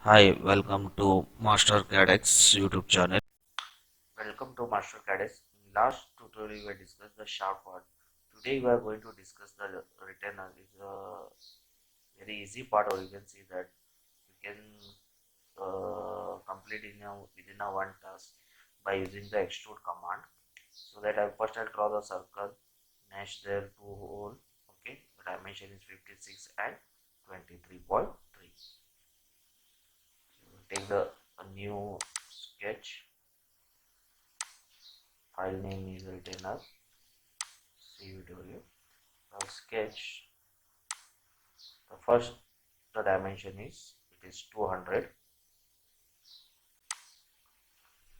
Hi, welcome to MasterCadx YouTube channel. Welcome to MasterCadx. In last tutorial we discussed the sharp part. Today we are going to discuss the retainer. It's a very easy part, or you can see that you can complete within a one task by using the extrude command. So that I'll draw the circle, mesh there two hole. Okay, the dimension is 56 and 23.3. Take a new sketch. File name is retainer. See video. I'll sketch the first. The dimension is 200.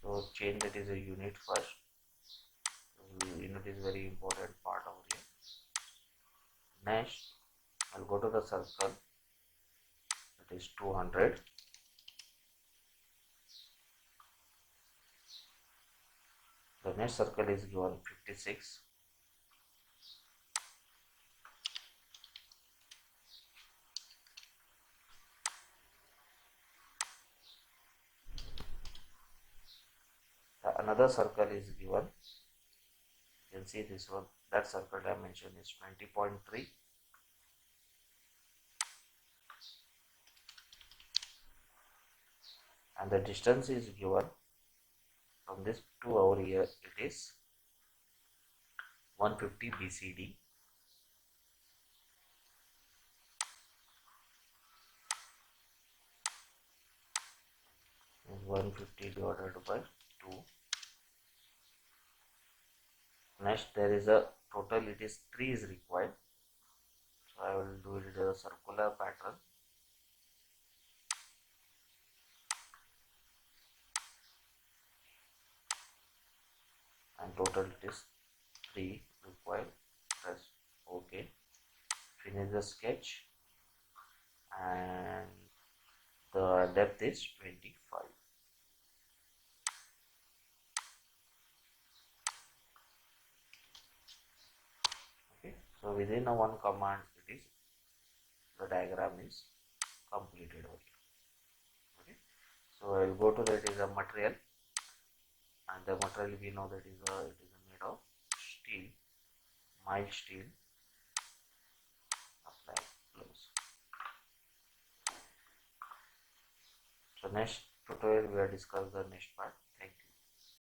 So change that is a unit first. Unit is very important part over here. Next, I'll go to the circle. That is 200. The next circle is given 56. Another circle is given. You can see this one. That circle dimension is 20.3. And the distance is given from this to over here. It is 150 BCD. 150 divided by 2. Next, there is a total, it is 3 is required. So I will do it as a circular pattern. And total it is 3 required. Press OK. Finish the sketch. And the depth is 25. Okay. So within a one command, it is the diagram is completed over here. Okay. So I will go to that is a material. And the material we know that is it is made of steel, mild steel. Apply, close. So next tutorial we will discuss the next part.